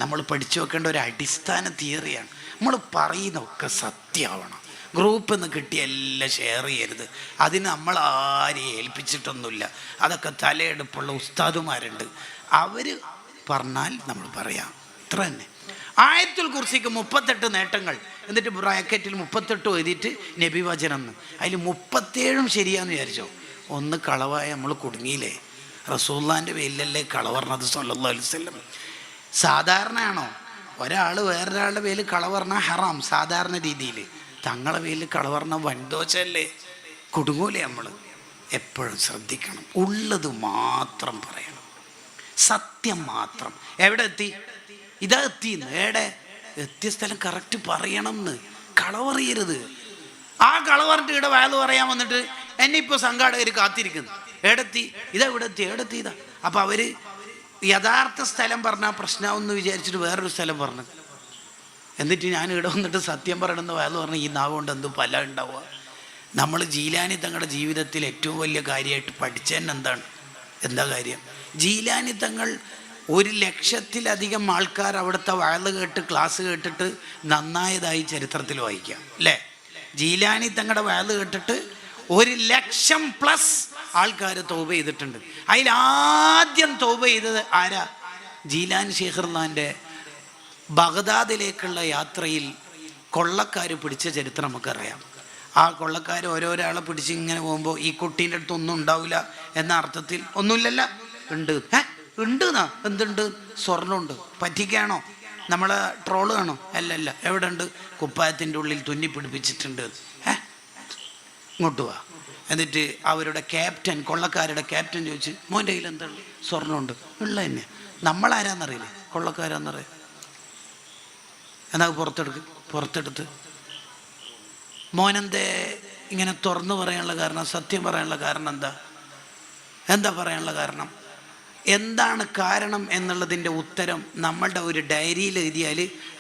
നമ്മൾ പഠിച്ചു വെക്കേണ്ട ഒരു അടിസ്ഥാന തിയറിയാണ്. നമ്മൾ പറയുന്നതൊക്കെ സത്യമാവണം. ഗ്രൂപ്പിൽ നിന്ന് കിട്ടിയ എല്ലാം ഷെയർ ചെയ്യരുത്. അതിന് നമ്മൾ ആരെയും ഏൽപ്പിച്ചിട്ടൊന്നുമില്ല. അതൊക്കെ തലയെടുപ്പുള്ള ഉസ്താദുമാരുണ്ട്, അവർ പറഞ്ഞാൽ നമ്മൾ പറയാം. ഇത്ര തന്നെ. ആയത്തുൽ കുർസിക്ക് 38 നേട്ടങ്ങൾ, എന്നിട്ട് ബ്രാക്കറ്റിൽ 38 എഴുതിയിട്ട് നബി വചനം എന്ന്. അതിൽ 37 ശരിയാന്ന് വിചാരിച്ചോ? ഒന്ന് കളവായ നമ്മൾ കുടുങ്ങിയില്ലേ? റസൂലുള്ളാഹിൻ്റെ പേരിലല്ലേ കള പറഞ്ഞത് സല്ലല്ലാഹു അലൈഹി വസല്ലം. സാധാരണയാണോ ഒരാൾ വേറൊരാളുടെ പേരിൽ കള പറഞ്ഞാൽ ഹറാം സാധാരണ രീതിയിൽ? തങ്ങളെ പേരിൽ കള പറഞ്ഞാൽ വൻദോഷല്ലേ? കുടുങ്ങൂലേ നമ്മൾ? എപ്പോഴും ശ്രദ്ധിക്കണം. ഉള്ളത് മാത്രം പറയണം, സത്യം മാത്രം. എവിടെ എത്തി? ഇതാ എത്തിന്ന്. എവിടെ എത്തിയ സ്ഥലം കറക്റ്റ് പറയണം എന്ന്. കളവറിയരുത്. ആ കളവറിട്ട് ഇവിടെ വയല് പറയാൻ വന്നിട്ട് എന്നെ ഇപ്പോൾ സംഘാടകർ കാത്തിരിക്കുന്നു. എവിടെത്തി? ഇതാ ഇവിടെ എത്തി. എവിടെത്തി? ഇതാ. അപ്പം അവർ യഥാർത്ഥ സ്ഥലം പറഞ്ഞാൽ പ്രശ്നമാവെന്ന് വിചാരിച്ചിട്ട് വേറൊരു സ്ഥലം പറഞ്ഞു. എന്നിട്ട് ഞാൻ ഇവിടെ വന്നിട്ട് സത്യം പറയണമെന്ന് വയല് പറഞ്ഞാൽ ഈ നാവ് കൊണ്ട് എന്ത് ഫലം ഉണ്ടാവുക? നമ്മൾ ജീലാനി തങ്ങളുടെ ജീവിതത്തിൽ ഏറ്റവും വലിയ കാര്യമായിട്ട് പഠിച്ചതന്നെ എന്താണ്? എന്താ കാര്യം? ജീലാനി തങ്ങൾ 1,00,000-ലധികം ആൾക്കാർ അവിടുത്തെ വയല് കേട്ട് ക്ലാസ് കേട്ടിട്ട് നന്നായതായി ചരിത്രത്തിൽ വായിക്കാം അല്ലേ? ജീലാനി തങ്ങളുടെ വയല് കേട്ടിട്ട് 1,00,000+ ആൾക്കാർ തൗബ ചെയ്തിട്ടുണ്ട്. അതിലാദ്യം തൗബ ചെയ്തത് ആരാ? ജീലാനി ശൈഖുള്ളാഹിൻ്റെ ബഗ്ദാദിലേക്കുള്ള യാത്രയിൽ കൊള്ളക്കാർ പിടിച്ച ചരിത്രം നമുക്കറിയാം. ആ കൊള്ളക്കാർ ഓരോരാളെ പിടിച്ച് ഇങ്ങനെ പോകുമ്പോൾ ഈ കുട്ടീൻ്റെ അടുത്ത് ഒന്നും ഉണ്ടാവില്ല എന്ന അർത്ഥത്തിൽ ഒന്നുമില്ലല്ല, ഉണ്ട്. ഉണ്ട് എന്നാ? എന്തുണ്ട്? സ്വർണ്ണമുണ്ട്. പറ്റിക്കാണോ? നമ്മളെ ട്രോള് കാണോ? അല്ലല്ല. എവിടെ ഉണ്ട്? കുപ്പായത്തിൻ്റെ ഉള്ളിൽ തുന്നി പിടിപ്പിച്ചിട്ടുണ്ട്. ഇങ്ങോട്ട് വാ. എന്നിട്ട് അവരുടെ ക്യാപ്റ്റൻ, കൊള്ളക്കാരുടെ ക്യാപ്റ്റൻ ചോദിച്ച്, മോൻ്റെ കയ്യിൽ എന്താണ്? സ്വർണ്ണമുണ്ട്. ഉള്ള തന്നെ. നമ്മളാരാന്നറിയില്ലേ? കൊള്ളക്കാരാന്നറിയാം. എന്നാ പുറത്തെടുത്ത് മോനെന്തേ ഇങ്ങനെ തുറന്നു പറയാനുള്ള കാരണം, സത്യം പറയാനുള്ള കാരണം എന്താ പറയാനുള്ള കാരണം? എന്താണ് കാരണം എന്നുള്ളതിൻ്റെ ഉത്തരം നമ്മളുടെ ഒരു ഡയറിയിൽ എഴുതിയാൽ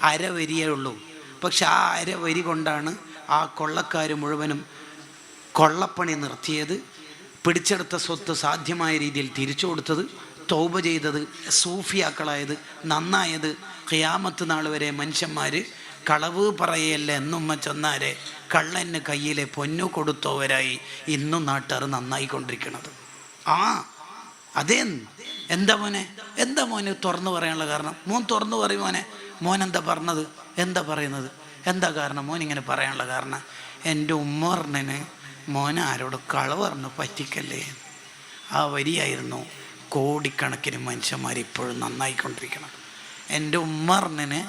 അരവരിയേ ഉള്ളൂ. പക്ഷെ ആ അരവരി കൊണ്ടാണ് ആ കൊള്ളക്കാർ മുഴുവനും കൊള്ളപ്പണി നിർത്തിയത്, പിടിച്ചെടുത്ത സ്വത്ത് സാധ്യമായ രീതിയിൽ തിരിച്ചു കൊടുത്തത്, തൗബ ചെയ്തത്, സൂഫിയാക്കളായത്, നന്നായത്. ഖിയാമത്ത് നാൾ വരെ മനുഷ്യന്മാർ കളവ് പറയല്ല എന്നുമ്മ ചൊന്നാരെ കള്ളന് കയ്യിലെ പൊന്നു കൊടുത്തവരായി ഇന്നും നാട്ടുകാർ നന്നായിക്കൊണ്ടിരിക്കുന്നത്. അതേ. എന്താ മോനെ തുറന്നു പറയാനുള്ള കാരണം? മോൻ തുറന്നു പറയും മോനെ. മോൻ എന്താ പറഞ്ഞത്? എന്താ പറയുന്നത്? എന്താ കാരണം മോൻ ഇങ്ങനെ പറയാനുള്ള കാരണം? എൻ്റെ ഉമ്മറിന് മോനെ ആരോട് കളവ് പറഞ്ഞു പറ്റിക്കല്ലേ. ആ വരിയായിരുന്നു കോടിക്കണക്കിന് മനുഷ്യന്മാർ ഇപ്പോഴും നന്നായിക്കൊണ്ടിരിക്കണം. എൻ്റെ ഉമ്മറിന്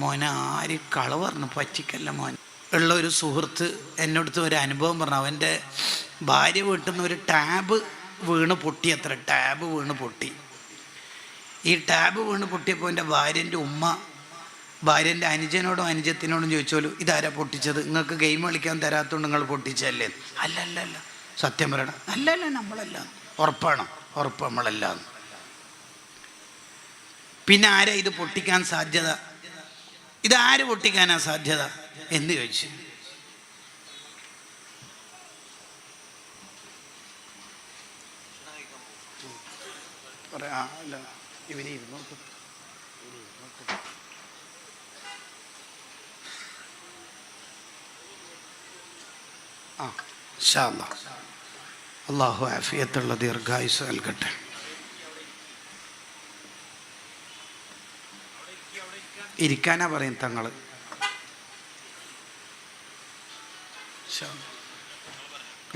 മോനെ ആര് കളവ് പറഞ്ഞു പറ്റിക്കല്ല മോൻ. ഉള്ള ഒരു സുഹൃത്ത് എന്നോടത്ത് ഒരു അനുഭവം പറഞ്ഞു. അവൻ്റെ ഭാര്യ വീട്ടിൽ നിന്ന് ഒരു ടാബ് വീണ് പൊട്ടി. അത്ര ടാബ് വീണ് പൊട്ടി. ഈ ടാബ് വീണ് പൊട്ടിയപ്പോൾ എൻ്റെ ഭാര്യൻ്റെ ഉമ്മ ഭാര്യൻ്റെ അനുജനോടും അനുജത്തിനോടും ചോദിച്ചോലൂ, ഇതാരാ പൊട്ടിച്ചത്? നിങ്ങൾക്ക് ഗെയിം കളിക്കാൻ തരാത്തതുകൊണ്ട് നിങ്ങൾ പൊട്ടിച്ചല്ലേ? അല്ല സത്യം പറയണം. അല്ല നമ്മളല്ല. ഉറപ്പാണോ? ഉറപ്പ് നമ്മളല്ല. പിന്നെ ആരാ ഇത് പൊട്ടിക്കാൻ സാധ്യത? ഇതാര് പൊട്ടിക്കാനാ സാധ്യത എന്ന് ചോദിച്ചു. അല്ല ഇവര് ഇരുന്നോട്ട് ആ ഇൻഷാ അല്ലാഹ് അള്ളാഹു ആഫിയത്തുള്ള ദീർഘായുസ് നൽകട്ടെ. ഇരിക്കാനാ പറയും തങ്ങൾ.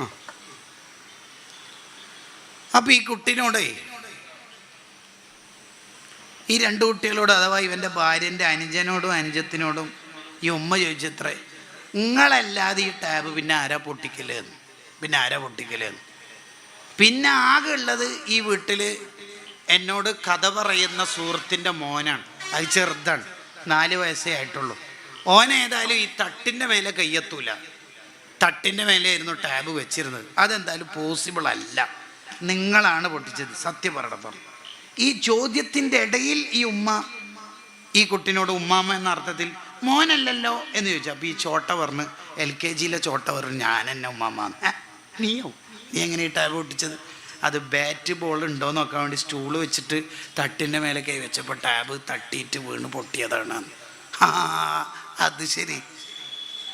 ആ അപ്പം ഈ കുട്ടിനോടേ, ഈ രണ്ട് കുട്ടികളോട് അഥവാ ഇവൻ്റെ ഭാര്യൻ്റെ അനുജനോടും അനുജത്തിനോടും ഈ ഉമ്മ ചോദിച്ചത്രേ, നിങ്ങളല്ലാതെ ഈ ടാബ് പിന്നെ ആരാ പൊട്ടിക്കലേന്ന്, പിന്നെ ആരാ പൊട്ടിക്കലേന്ന്. പിന്നെ ആകെ ഉള്ളത് ഈ വീട്ടിൽ എന്നോട് കഥ പറയുന്ന സുഹൃത്തിൻ്റെ മോനാണ്. അത് ചെറുതാണ്, 4 വയസ്സേ ആയിട്ടുള്ളൂ. ഓനേതായാലും ഈ തട്ടിൻ്റെ മേലെ കയ്യെത്തൂല. തട്ടിൻ്റെ മേലെയായിരുന്നു ടാബ് വെച്ചിരുന്നത്. അതെന്തായാലും പോസിബിൾ അല്ല. നിങ്ങളാണ് പൊട്ടിച്ചത്, സത്യം പറയണം. ഈ ചോദ്യത്തിൻ്റെ ഇടയിൽ ഈ ഉമ്മ ഈ കുട്ടിനോട് ഉമ്മാമ്മ എന്ന അർത്ഥത്തിൽ മോനല്ലല്ലോ എന്ന് ചോദിച്ചു. അപ്പോൾ ഈ ചോട്ട പറഞ്ഞ്, LKGയിലെ ചോട്ട പറഞ്ഞു, ഞാൻ എന്നെ ഉമ്മാമ്മ. നീയോ? നീ എങ്ങനെ ഈ ടാബ് പൊട്ടിച്ചത്? അത് ബാറ്റ് ബോൾ ഉണ്ടോ നോക്കാൻ വേണ്ടി സ്റ്റൂള് വെച്ചിട്ട് തട്ടിൻ്റെ മേലെ കൈ വെച്ചപ്പോൾ ടാബ് തട്ടിയിട്ട് വീണ് പൊട്ടിയതാണ്. ആ അത് ശരി.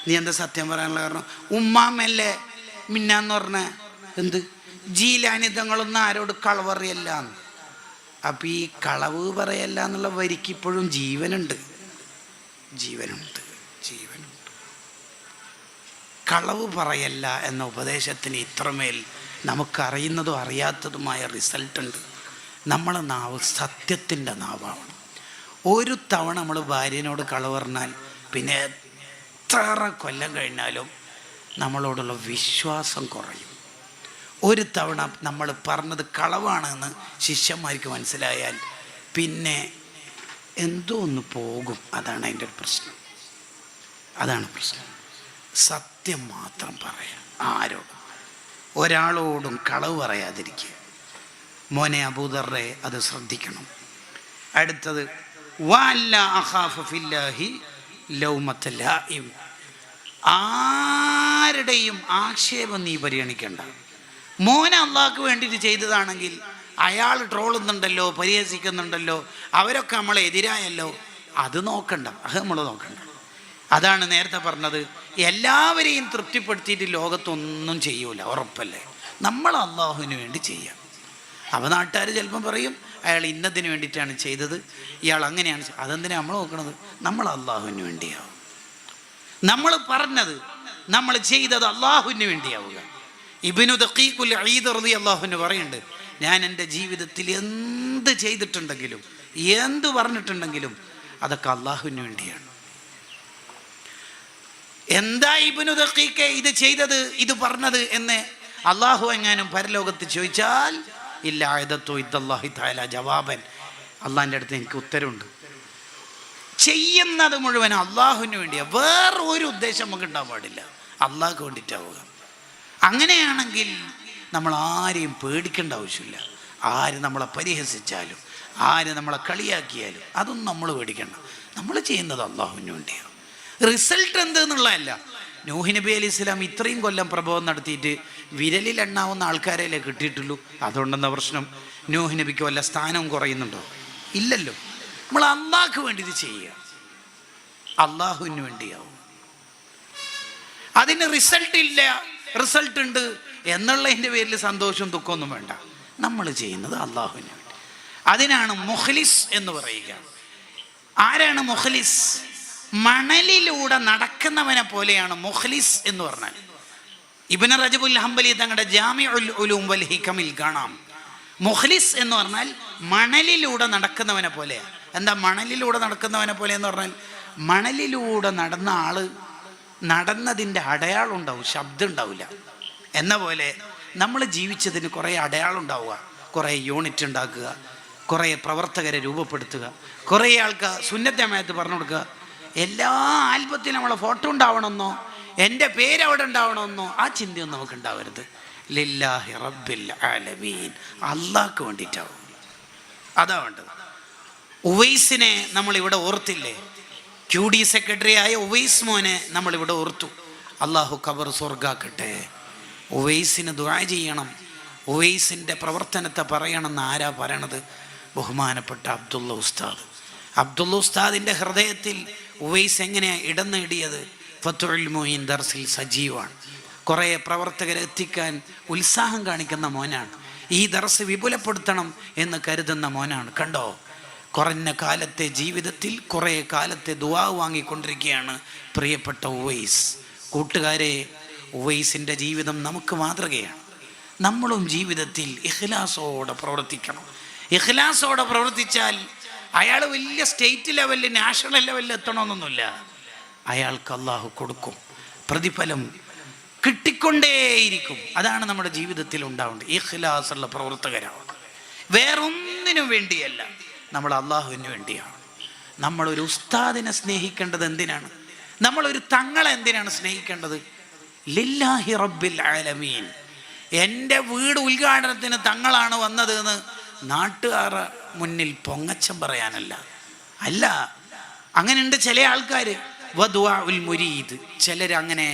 നീ എന്താ സത്യം പറയാനുള്ള കാരണം? ഉമ്മാമ്മല്ലേ മിന്നാന്ന് പറഞ്ഞ എന്ത് ജീലാനിതങ്ങളൊന്നും ആരോട് കളവറിയല്ല. അപ്പം ഈ കളവ് പറയല്ല എന്നുള്ള വരിക്ക് ഇപ്പോഴും ജീവനുണ്ട്. കളവ് പറയല്ല എന്ന ഉപദേശത്തിന് ഇത്രമേൽ നമുക്കറിയുന്നതും അറിയാത്തതുമായ റിസൾട്ടുണ്ട്. നമ്മളെ നാവ് സത്യത്തിൻ്റെ നാവാണ്. ഒരു തവണ നമ്മൾ ഭാര്യനോട് കളവ് പറഞ്ഞാൽ പിന്നെ എത്ര കൊല്ലം കഴിഞ്ഞാലും നമ്മളോടുള്ള വിശ്വാസം കുറയും. ഒരു തവണ നമ്മൾ പറഞ്ഞത് കളവാണെന്ന് ശിഷ്യന്മാർക്ക് മനസ്സിലായാൽ പിന്നെ എന്തോ ഒന്ന് പോകും. അതാണ് അതിൻ്റെ ഒരു പ്രശ്നം. സത്യം മാത്രം പറയാം. ആരോടും ഒരാളോടും കളവ് പറയാതിരിക്കുക. മോനെ അബൂദർറെ അത് ശ്രദ്ധിക്കണം. അടുത്തത് വഅല്ല അഖാഫു ഫില്ലാഹി ലൗമത ലായിം. ആരുടെയും ആക്ഷേപം നീ പരിഗണിക്കണ്ട. മോനെ അള്ളാഹ്ക്ക് വേണ്ടിയിട്ട് ചെയ്തതാണെങ്കിൽ അയാൾ ട്രോളുന്നുണ്ടല്ലോ, പരിഹസിക്കുന്നുണ്ടല്ലോ, അവരൊക്കെ നമ്മളെ എതിരായല്ലോ, അത് നോക്കണ്ട. അത് നമ്മൾ നോക്കണ്ട. അതാണ് നേരത്തെ പറഞ്ഞത്, എല്ലാവരെയും തൃപ്തിപ്പെടുത്തിയിട്ട് ലോകത്തൊന്നും ചെയ്യൂല, ഉറപ്പല്ലേ. നമ്മൾ അള്ളാഹുവിന് വേണ്ടി ചെയ്യാം. അപ്പോൾ നാട്ടുകാർ ചിലപ്പം പറയും അയാൾ ഇന്നതിന് വേണ്ടിയിട്ടാണ് ചെയ്തത്, ഇയാൾ അങ്ങനെയാണ്. അതെന്തിനാണ് നമ്മൾ നോക്കണത്? നമ്മൾ അള്ളാഹുവിന് വേണ്ടിയാവും. നമ്മൾ പറഞ്ഞത്, നമ്മൾ ചെയ്തത് അള്ളാഹുവിന് വേണ്ടിയാവുക. ഇബ്നു ദഖീഖുൽ ഈദ് റളിയല്ലാഹു അൻഹു പറയുന്നുണ്ട്, ഞാൻ എൻ്റെ ജീവിതത്തിൽ എന്ത് ചെയ്തിട്ടുണ്ടെങ്കിലും എന്ത് പറഞ്ഞിട്ടുണ്ടെങ്കിലും അതൊക്കെ അള്ളാഹുവിന് വേണ്ടിയാണ്. എന്താ ഇബ്നു ദഖീഖ് ഇത് ചെയ്തത്, ഇത് പറഞ്ഞത് എന്ന് അള്ളാഹു എങ്ങാനും പരലോകത്ത് ചോദിച്ചാൽ ഇല്ല ആയതത്തോ ഇദ്ദല്ലാഹി തആല ജവാബൻ, അള്ളാഹിൻ്റെ അടുത്ത് എനിക്ക് ഉത്തരവുണ്ട്. ചെയ്യുന്നത് മുഴുവൻ അള്ളാഹുവിന് വേണ്ടിയാണ്. വേറെ ഒരു ഉദ്ദേശം നമുക്ക് ഉണ്ടാകാൻ പാടില്ല, അള്ളാഹ്ക്ക് വേണ്ടിയിട്ടാവുക. അങ്ങനെയാണെങ്കിൽ നമ്മൾ ആരെയും പേടിക്കേണ്ട ആവശ്യമില്ല. ആര് നമ്മളെ പരിഹസിച്ചാലും ആര് നമ്മളെ കളിയാക്കിയാലും അതൊന്നും നമ്മൾ പേടിക്കണ്ട. നമ്മൾ ചെയ്യുന്നത് അള്ളാഹുവിന് വേണ്ടിയാണ്. റിസൾട്ട് എന്തെന്നുള്ളതല്ല. നൂഹ് നബി അലൈഹി സ്വലാം ഇത്രയും കൊല്ലം പ്രബോധനം നടത്തിയിട്ട് വിരലിൽ എണ്ണാവുന്ന ആൾക്കാരെയല്ലേ കിട്ടിയിട്ടുള്ളൂ. അതുകൊണ്ടെന്ന പ്രശ്നം നൂഹ് നബിക്ക് വല്ല സ്ഥാനവും കുറയുന്നുണ്ടോ? ഇല്ലല്ലോ. നമ്മൾ അള്ളാഹ്ക്ക് വേണ്ടി ഇത് ചെയ്യുക, അള്ളാഹുവിന് വേണ്ടിയാവും. അതിന് റിസൾട്ട് ഇല്ല, റിസൾട്ട് ഉണ്ട് എന്നുള്ളതിൻ്റെ പേരിൽ സന്തോഷവും ദുഃഖമൊന്നും വേണ്ട. നമ്മൾ ചെയ്യുന്നത് അള്ളാഹുവിന് വേണ്ടി. അതിനാണ് മുഖ്ലിസ് എന്ന് പറയുക. ആരാണ് മുഖ്ലിസ്? മണലിലൂടെ നടക്കുന്നവനെ പോലെയാണ് മുഖ്ലിസ് എന്ന് പറഞ്ഞാൽ. ഇബ്നു റജബുൽ ഹംബലി തങ്ങളുടെ ജാമിഉൽ ഉലൂം വൽ ഹികമിൽ കാണാം, മുഖ്ലിസ് എന്ന് പറഞ്ഞാൽ മണലിലൂടെ നടക്കുന്നവനെ പോലെയാണ്. എന്താ മണലിലൂടെ നടക്കുന്നവനെ പോലെ എന്ന് പറഞ്ഞാൽ? മണലിലൂടെ നടന്ന ആള് നടന്നതിൻ്റെ അടയാളം ഉണ്ടാവും, ശബ്ദം ഉണ്ടാവില്ല. എന്ന പോലെ നമ്മൾ ജീവിച്ചതിന് കുറേ അടയാളം ഉണ്ടാവുക, കുറേ യൂണിറ്റ് ഉണ്ടാക്കുക, കുറേ പ്രവർത്തകരെ രൂപപ്പെടുത്തുക, കുറേ ആൾക്ക് സുന്നത്ത് ജമാഅത്ത് പറഞ്ഞു കൊടുക്കുക. എല്ലാ ആൽബത്തിലും നമ്മളെ ഫോട്ടോ ഉണ്ടാവണമെന്നോ എൻ്റെ പേര് അവിടെ ഉണ്ടാവണമെന്നോ ആ ചിന്തയൊന്നും നമുക്ക് ഉണ്ടാവരുത്. ലില്ലാഹി റബ്ബിൽ ആലമീൻ, അള്ളാഹ്ക്ക് വേണ്ടിയിട്ടാവും. അതാ വേണ്ടത്. ഉവൈസിനെ നമ്മളിവിടെ ഓർത്തില്ലേ? QD സെക്രട്ടറി ആയ ഉവൈസ് മോനെ നമ്മളിവിടെ ഓർത്തു. അള്ളാഹു ഖബർ സ്വർഗാക്കട്ടെ. ഉവൈസിന് ദുആ ചെയ്യണം, ഉവൈസിൻ്റെ പ്രവർത്തനത്തെ പറയണമെന്ന് ആരാ പറയണത്? ബഹുമാനപ്പെട്ട അബ്ദുള്ള ഉസ്താദിൻ്റെ ഹൃദയത്തിൽ ഉവൈസ് എങ്ങനെയാണ് ഇടം നേടിയത്? ഫത്ഹുൽ മുഈൻ ദർസിൽ സജീവമാണ്. കുറേ പ്രവർത്തകരെ എത്തിക്കാൻ ഉത്സാഹം കാണിക്കുന്ന മോനാണ്. ഈ ദർസ് വിപുലപ്പെടുത്തണം എന്ന് കരുതുന്ന മോനാണ്. കണ്ടോ, കുറഞ്ഞ കാലത്തെ ജീവിതത്തിൽ കുറേ കാലത്തെ ദുആ വാങ്ങിക്കൊണ്ടിരിക്കുകയാണ് പ്രിയപ്പെട്ട ഉവൈസ്. കൂട്ടുകാരെ, ഉവൈസിൻ്റെ ജീവിതം നമുക്ക് മാതൃകയാണ്. നമ്മളും ജീവിതത്തിൽ ഇഖ്ലാസോടെ പ്രവർത്തിക്കണം. ഇഖ്ലാസോടെ പ്രവർത്തിച്ചാൽ അയാൾ വലിയ സ്റ്റേറ്റ് ലെവലിൽ നാഷണൽ ലെവലിൽ എത്തണമെന്നൊന്നുമില്ല. അയാൾക്ക് അള്ളാഹു കൊടുക്കും, പ്രതിഫലം കിട്ടിക്കൊണ്ടേയിരിക്കും. അതാണ് നമ്മുടെ ജീവിതത്തിൽ ഉണ്ടാവേണ്ടത്. ഇഖ്ലാസുള്ള പ്രവർത്തകരാണ്. വേറൊന്നിനും വേണ്ടിയല്ല, നമ്മൾ അള്ളാഹുവിന് വേണ്ടിയാണ്. നമ്മളൊരു ഉസ്താദിനെ സ്നേഹിക്കേണ്ടത് എന്തിനാണ്? നമ്മളൊരു തങ്ങളെ എന്തിനാണ് സ്നേഹിക്കേണ്ടത്? ലില്ലാഹി റബ്ബിൽ ആലമീൻ. എൻ്റെ വീട് ഉദ്ഘാടനത്തിന് തങ്ങളാണ് വന്നത് എന്ന് നാട്ടുകാർ മുന്നിൽ പൊങ്ങച്ചം പറയാനല്ല. അല്ല, അങ്ങനെയുണ്ട് ചില ആൾക്കാർ. വദുആ ഉൽ മുരീദ്, ചിലരങ്ങനെ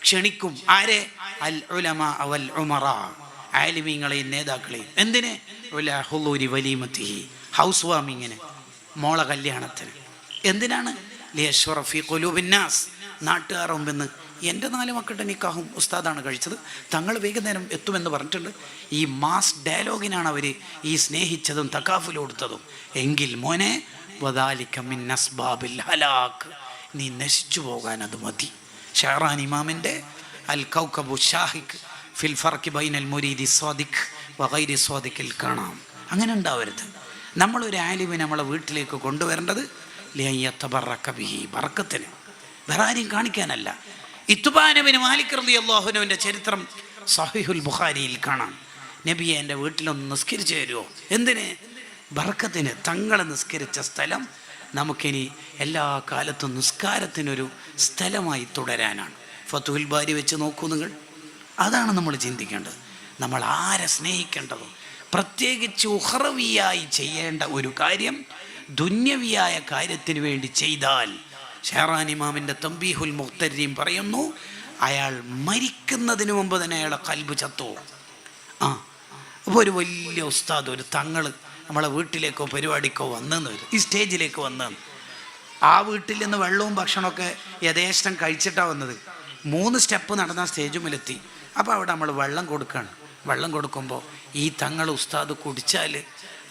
ക്ഷണിക്കും. ആരെ? അൽ ഉലമാ വൽ ഉമറാ, ആലിമീങ്ങളെയും നേതാക്കളെയും. എന്തിന്? ഹുളൂരി വലീമത്തിഹി, ഹൗസ് വാമിങ്ങിന്, മോള കല്യാണത്തിന്. എന്തിനാണ്? ലിയശ്റഫി ഖുലൂബിന്നാസ്, നാട്ടുകാർ മുമ്പെന്ന് എൻ്റെ 4 മക്കളുടെ നിക്കാഹും ഉസ്താദാണ് കഴിച്ചത്, തങ്ങൾ വൈകുന്നേരം എത്തുമെന്ന് പറഞ്ഞിട്ടുണ്ട്. ഈ മാസ് ഡയലോഗിനാണ് അവർ ഈ സ്നേഹിച്ചതും തക്കാഫുൽ കൊടുത്തതും. എങ്കിൽ മോനെ, വദാലിക മിൻ അസ്ബാബിൽ ഹലാക്ക്, നീ നശിച്ചു പോകാൻ അത് മതി. ഷഹറാൻ ഇമാമിൻ്റെ അൽ കൗകബു ഷാഹിഖ് ഫിൽ ഫർഖി ബൈനൽ മുരീദി സ്വാദിഖ് വഗൈരി സ്വാദിഖിൽ കാണാം. അങ്ങനെ ഉണ്ടാവരുത്. നമ്മളൊരു ആലിമിനെ നമ്മളെ വീട്ടിലേക്ക് കൊണ്ടുവരേണ്ടത് ലിയത്തബറക ബിഹി, ബറക്കത്തിന്, വേറെ ആരെയും കാണിക്കാനല്ല. ഇത്ബാൻ ബിൻ മാലിക് റളിയല്ലാഹു അൻഹുവിൻ്റെ ചരിത്രം സഹീഹുൽ ബുഖാരിയിൽ കാണാം. നബിയെ, എൻ്റെ വീട്ടിലൊന്ന് നിസ്കരിച്ചു തരുമോ? എന്തിന്? ബറക്കത്തിന്. തങ്ങൾ നിസ്കരിച്ച സ്ഥലം നമുക്കിനി എല്ലാ കാലത്തും നിസ്കാരത്തിനൊരു സ്ഥലമായി തുടരാനാണ്. ഫത്ഹുൽ ബാരി വെച്ച് നോക്കൂ നിങ്ങൾ. അതാണ് നമ്മൾ ചിന്തിക്കേണ്ടത്. നമ്മൾ ആരെ സ്നേഹിക്കേണ്ടതും, പ്രത്യേകിച്ച് ഉഖറവിയായി ചെയ്യേണ്ട ഒരു കാര്യം ദുന്യവിയായ കാര്യത്തിന് വേണ്ടി ചെയ്താൽ, ഷഹറാൻ ഇമാമിൻ്റെ തംബീഹുൽ മുഖ്തരീം പറയുന്നു, അയാൾ മരിക്കുന്നതിന് മുമ്പ് തന്നെ അയാളുടെ കൽബ് ചത്തു. അപ്പോൾ ഒരു വലിയ ഉസ്താദ്, ഒരു തങ്ങൾ നമ്മളെ വീട്ടിലേക്കോ പരിപാടിക്കോ വന്നെന്ന് വരും, ഈ സ്റ്റേജിലേക്ക് വന്നെന്ന്. ആ വീട്ടിൽ നിന്ന് വെള്ളവും ഭക്ഷണമൊക്കെ യഥേഷ്ടം കഴിച്ചിട്ടാണ് വന്നത്. 3 സ്റ്റെപ്പ് നടന്ന സ്റ്റേജുമിലെത്തി. അപ്പോൾ അവിടെ നമ്മൾ വെള്ളം കൊടുക്കുകയാണ്. വെള്ളം കൊടുക്കുമ്പോൾ ഈ തങ്ങൾ ഉസ്താദ് കുടിച്ചാൽ,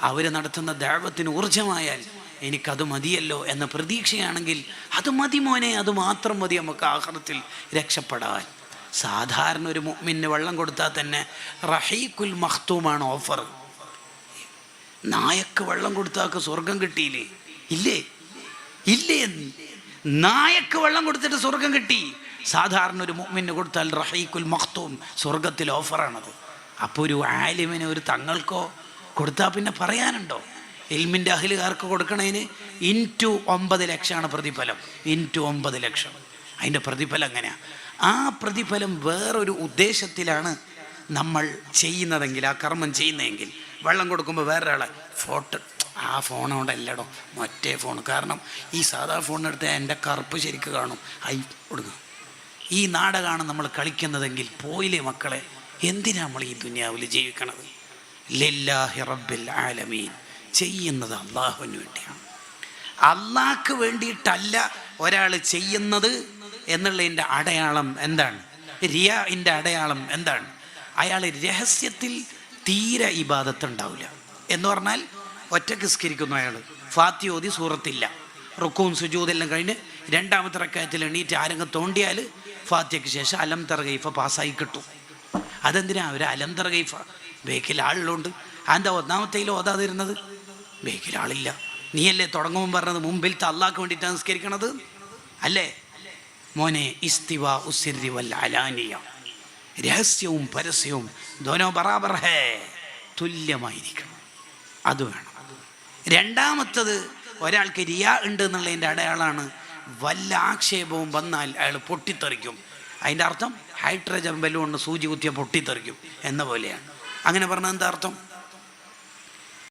അവർ നടത്തുന്ന ദഅവത്തിന് ഊർജ്ജമായാൽ എനിക്കത് മതിയല്ലോ എന്ന പ്രതീക്ഷയാണെങ്കിൽ അത് മതി മോനെ, അത് മാത്രം മതി നമുക്ക് ആഖിറത്തിൽ രക്ഷപ്പെടാൻ. സാധാരണ ഒരു മുഅ്മിന് വെള്ളം കൊടുത്താൽ തന്നെ റഹീഖുൽ മഖ്തൂമാണ് ഓഫർ. നായക്ക് വെള്ളം കൊടുത്താൽ സ്വർഗം കിട്ടിയില്ലേ? ഇല്ലേ? നായക്ക് വെള്ളം കൊടുത്തിട്ട് സ്വർഗം കിട്ടി. സാധാരണ ഒരു മുഅ്മിന് കൊടുത്താൽ റഹീഖുൽ മഖ്തൂം, സ്വർഗത്തിൽ ഓഫറാണത്. അപ്പോൾ ഒരു ആലിമിന്, ഒരു തങ്ങൾക്കോ കൊടുത്താൽ പിന്നെ പറയാനുണ്ടോ? ഇൽമിൻ്റെ അഹ്ലുകാർക്ക് കൊടുക്കണതിന് ഇൻറ്റു 9 ലക്ഷമാണ് പ്രതിഫലം. ഇൻറ്റു 9 ലക്ഷം അതിൻ്റെ പ്രതിഫലം എങ്ങനെയാണ്? ആ പ്രതിഫലം വേറൊരു ഉദ്ദേശത്തിലാണ് നമ്മൾ ചെയ്യുന്നതെങ്കിൽ, ആ കർമ്മം ചെയ്യുന്നതെങ്കിൽ, വെള്ളം കൊടുക്കുമ്പോൾ വേറൊരാളെ ഫോട്ടോ, ആ ഫോണോണ്ടല്ലടോ മറ്റേ ഫോൺ, കാരണം ഈ സാധാ ഫോണിനെടുത്ത് എൻ്റെ കറുപ്പ് ശരിക്ക് കാണും, കൊടുക്കും. ഈ നാടകമാണ് നമ്മൾ കളിക്കുന്നതെങ്കിൽ പോയില്ലേ മക്കളെ? എന്തിനാ നമ്മൾ ഈ ദുനിയാവിൽ ജീവിക്കണത്? ലില്ലാഹി റബ്ബിൽ ആലമീൻ. ചെയ്യുന്നത് അള്ളാഹുവിന് വേണ്ടിയാണ്. അള്ളാഹ്ക്ക് വേണ്ടിയിട്ടല്ല ഒരാൾ ചെയ്യുന്നത് എന്നുള്ളതിൻ്റെ അടയാളം എന്താണ്? റിയാഇൻ്റെ അടയാളം എന്താണ്? അയാൾ രഹസ്യത്തിൽ തീരെ ഇബാദത്ത് ഉണ്ടാവില്ല. എന്ന് പറഞ്ഞാൽ ഒറ്റക്ക് നിസ്കരിക്കുന്നു അയാൾ, ഫാത്തിഹ ഓതി, സൂറത്തില്ല, റുക്കൂം സുജൂദെല്ലാം കഴിഞ്ഞ് 2ാമത്തെ റക്അത്തിൽ എണീറ്റ് ആരെങ്കിലും തോണ്ടിയാൽ ഫാത്തിഹയ്ക്ക് ശേഷം അലം തറ ഗൈഫ പാസ്സായി കിട്ടും. അതെന്തിനാ ഒരു അലം തറ ഗൈഫ? ബേക്കിൽ ആളുകളുണ്ട്. അതെന്താ 1ാമത്തേൽ ഓതാതിരുന്നത്? ബേക്കിൽ ആളില്ല. നീയല്ലേ തുടങ്ങുമ്പോൾ പറഞ്ഞത് മുമ്പിലത്തെ അള്ളാഹ്ക്ക് വേണ്ടിയിട്ടാണ് നിസ്കരിക്കണത് അല്ലേ? മോനെ, ഇസ്തിവാ ഉസ്സിരി വൽ അലാനിയ, രഹസ്യവും പരസ്യവും ദോനോ ബറാബർ ഹേ, തുല്യമായിരിക്കണം. അത് വേണം. 2ാമത്തത്, ഒരാൾക്ക് റിയാ ഉണ്ട് എന്നുള്ളതിൻ്റെ അടയാളമാണ് വല്ല ആക്ഷേപവും വന്നാൽ അയാൾ പൊട്ടിത്തെറിക്കും. അതിൻ്റെ അർത്ഥം ഹൈഡ്രജൻ ബലൂൺ സൂചി കുത്തിയ പൊട്ടിത്തെറിക്കും എന്ന പോലെയാണ്. അങ്ങനെ പറഞ്ഞാൽ എന്താ അർത്ഥം?